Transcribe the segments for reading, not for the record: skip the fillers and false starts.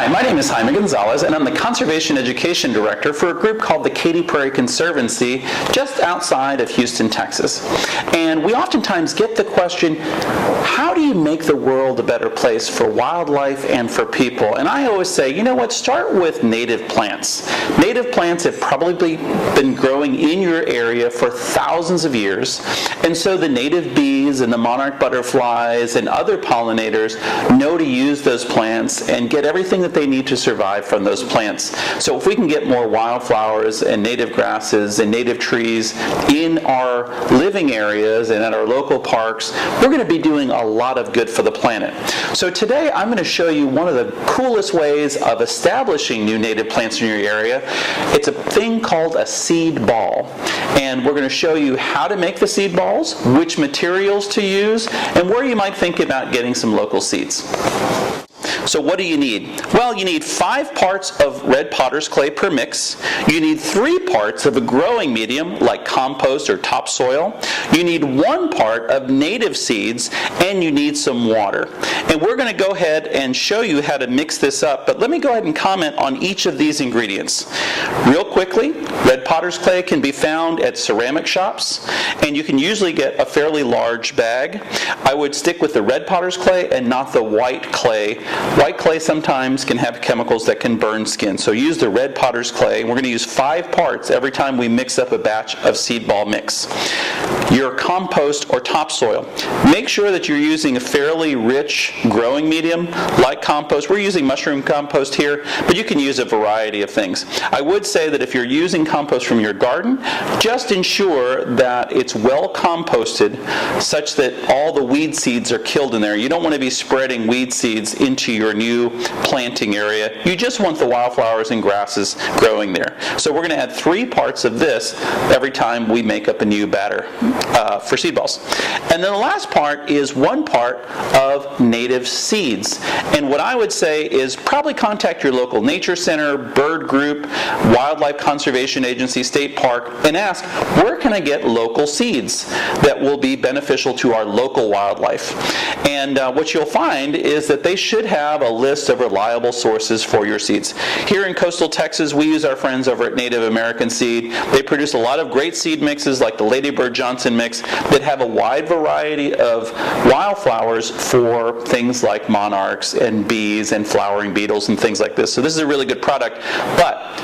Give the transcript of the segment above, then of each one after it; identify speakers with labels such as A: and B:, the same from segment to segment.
A: Hi, my name is Jaime González, and I'm the Conservation Education Director for a group called the Katy Prairie Conservancy just outside of Houston, Texas. And we oftentimes get the question, how do you make the world a better place for wildlife and for people? And I always say, you know what, start with native plants. Native plants have probably been growing in your area for thousands of years, and so the native bees and the monarch butterflies and other pollinators know to use those plants and get everything that they need to survive from those plants. So if we can get more wildflowers and native grasses and native trees in our living areas and at our local parks, we're going to be doing a lot of good for the planet. So today I'm going to show you one of the coolest ways of establishing new native plants in your area. It's a thing called a seed ball. And we're going to show you how to make the seed balls, which materials to use, and where you might think about getting some local seeds. So what do you need? Well, you need 5 parts of red potter's clay per mix. You need 3 parts of a growing medium like compost or topsoil. You need 1 part of native seeds, and you need some water. And we're going to go ahead and show you how to mix this up, but let me go ahead and comment on each of these ingredients. Real quickly, red potter's clay can be found at ceramic shops, and you can usually get a fairly large bag. I would stick with the red potter's clay and not the white clay. White clay sometimes can have chemicals that can burn skin, so use the red potter's clay. We're going to use 5 parts every time we mix up a batch of seed ball mix. Your compost or topsoil. Make sure that you're using a fairly rich growing medium like compost. We're using mushroom compost here, but you can use a variety of things. I would say that if you're using compost from your garden, just ensure that it's well composted such that all the weed seeds are killed in there. You don't want to be spreading weed seeds into your new planting area. You just want the wildflowers and grasses growing there. So we're going to add 3 parts of this every time we make up a new batter for seed balls. And then the last part is 1 part of native seeds. And what I would say is probably contact your local nature center, bird group, wildlife conservation agency, state park, and ask, where can I get local seeds that will be beneficial to our local wildlife? And what you'll find is that they should have a list of reliable sources for your seeds. Here in coastal Texas, we use our friends over at Native American Seed. They produce a lot of great seed mixes like the Ladybird Johnson mix that have a wide variety of wildflowers for things like monarchs and bees and flowering beetles and things like this. So this is a really good product, but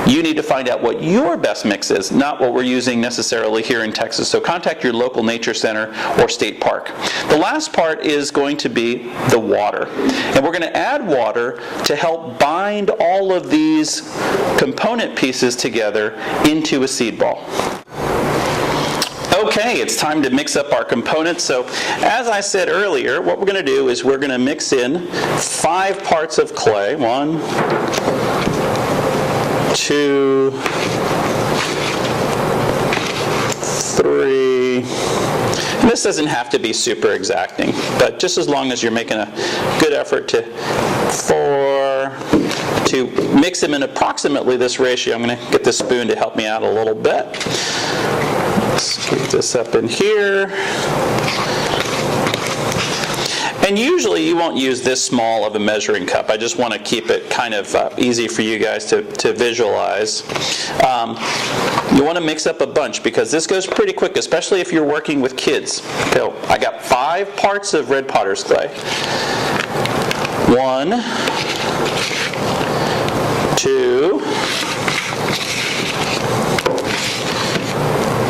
A: you need to find out what your best mix is, not what we're using necessarily here in Texas. So contact your local nature center or state park. The last part is going to be the water. And we're going to add water to help bind all of these component pieces together into a seed ball. Okay, it's time to mix up our components. So as I said earlier, what we're going to do is we're going to mix in 5 parts of clay. 1, 2, 3. And this doesn't have to be super exacting, but just as long as you're making a good effort to 4, to mix them in approximately this ratio. I'm going to get this spoon to help me out a little bit. Let's get this up in here. And usually you won't use this small of a measuring cup. I just want to keep it kind of easy for you guys to visualize. You want to mix up a bunch because this goes pretty quick, especially if you're working with kids. So I got 5 parts of red potter's clay. 1, 2,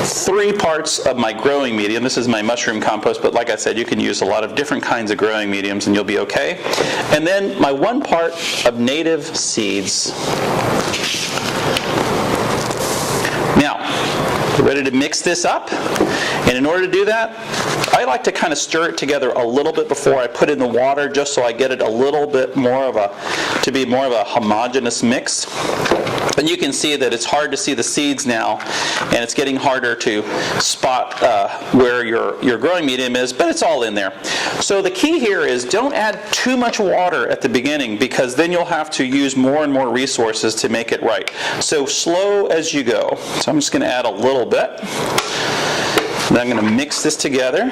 A: 3 parts of my growing medium. This is my mushroom compost, but like I said, you can use a lot of different kinds of growing mediums and you'll be okay. And then my 1 part of native seeds. Now, we're ready to mix this up. And in order to do that, I like to kind of stir it together a little bit before I put in the water, just so I get it a little bit more of a, to be more of a homogeneous mix. And you can see that it's hard to see the seeds now, and it's getting harder to spot where your growing medium is, but it's all in there. So the key here is don't add too much water at the beginning, because then you'll have to use more and more resources to make it right. So slow as you go. So I'm just going to add a little bit. Then I'm going to mix this together.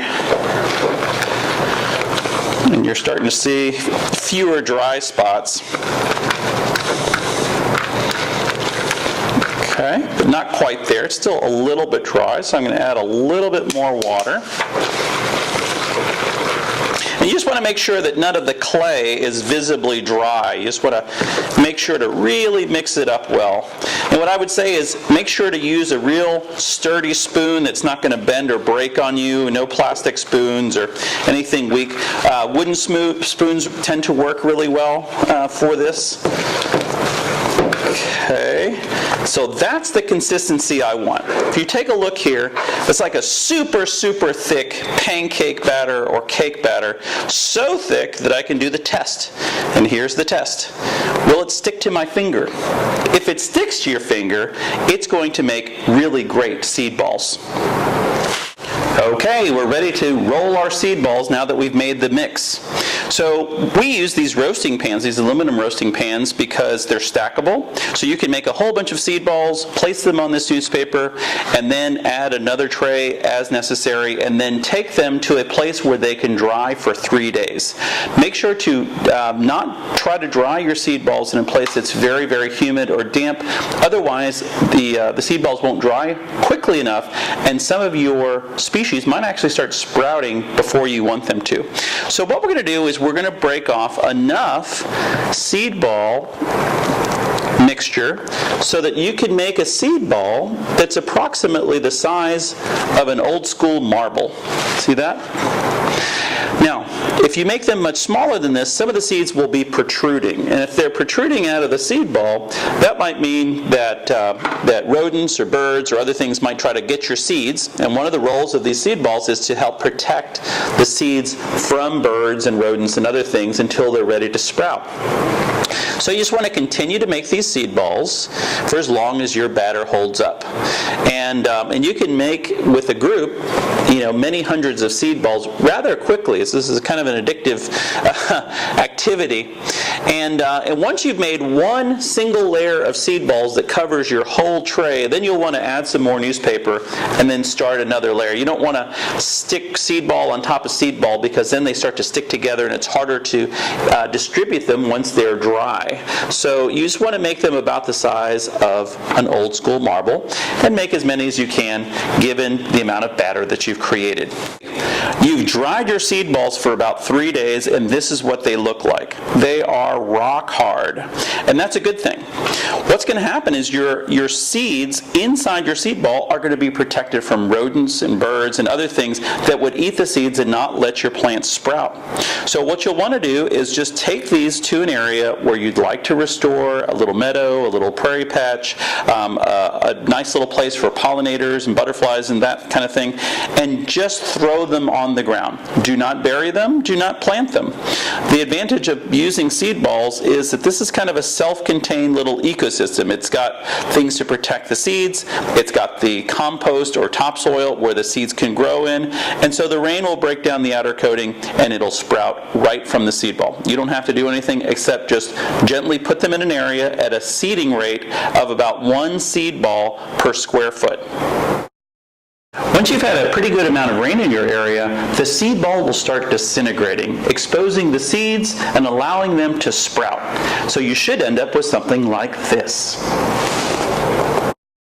A: And you're starting to see fewer dry spots. Okay, but not quite there. It's still a little bit dry, so I'm going to add a little bit more water. And you just want to make sure that none of the clay is visibly dry. You just want to make sure to really mix it up well. And what I would say is make sure to use a real sturdy spoon that's not going to bend or break on you. No plastic spoons or anything weak. Wooden spoons tend to work really well for this. Okay, so that's the consistency I want. If you take a look here, it's like a super, super thick pancake batter or cake batter, so thick that I can do the test. And here's the test. Will it stick to my finger? If it sticks to your finger, it's going to make really great seed balls. Okay, we're ready to roll our seed balls now that we've made the mix. So we use these roasting pans, these aluminum roasting pans, because they're stackable. So you can make a whole bunch of seed balls, place them on this newspaper, and then add another tray as necessary, and then take them to a place where they can dry for 3 days. Make sure to not try to dry your seed balls in a place that's very, very humid or damp. Otherwise, the seed balls won't dry quickly enough, and some of your species might actually start sprouting before you want them to. So what we're going to do is we're going to break off enough seed ball mixture so that you can make a seed ball that's approximately the size of an old school marble. See that? Now, if you make them much smaller than this, some of the seeds will be protruding. And if they're protruding out of the seed ball, that might mean that, that rodents or birds or other things might try to get your seeds. And one of the roles of these seed balls is to help protect the seeds from birds and rodents and other things until they're ready to sprout. So you just want to continue to make these seed balls for as long as your batter holds up. And you can make, with a group, many hundreds of seed balls rather quickly. So this is kind of an addictive activity. And once you've made one single layer of seed balls that covers your whole tray, then you'll want to add some more newspaper and then start another layer. You don't want to stick seed ball on top of seed ball, because then they start to stick together and it's harder to distribute them once they're dry. So you just want to make them about the size of an old school marble and make as many as you can given the amount of batter that you've created. You've dried your seed balls for about 3 days, and this is what they look like. They are rock hard, and that's a good thing. What's going to happen is your seeds inside your seed ball are going to be protected from rodents and birds and other things that would eat the seeds and not let your plants sprout. So what you'll want to do is just take these to an area where you'd like to restore a little meadow, a little prairie patch, a nice little place for pollinators and butterflies and that kind of thing, and just throw them on the ground. Do not bury them, do not plant them. The advantage of using seed balls is that this is kind of a self-contained little ecosystem. It's got things to protect the seeds, it's got the compost or topsoil where the seeds can grow in, and so the rain will break down the outer coating and it'll sprout right from the seed ball. You don't have to do anything except just gently put them in an area at a seeding rate of about 1 seed ball per square foot. Once you've had a pretty good amount of rain in your area, the seed ball will start disintegrating, exposing the seeds and allowing them to sprout. So you should end up with something like this.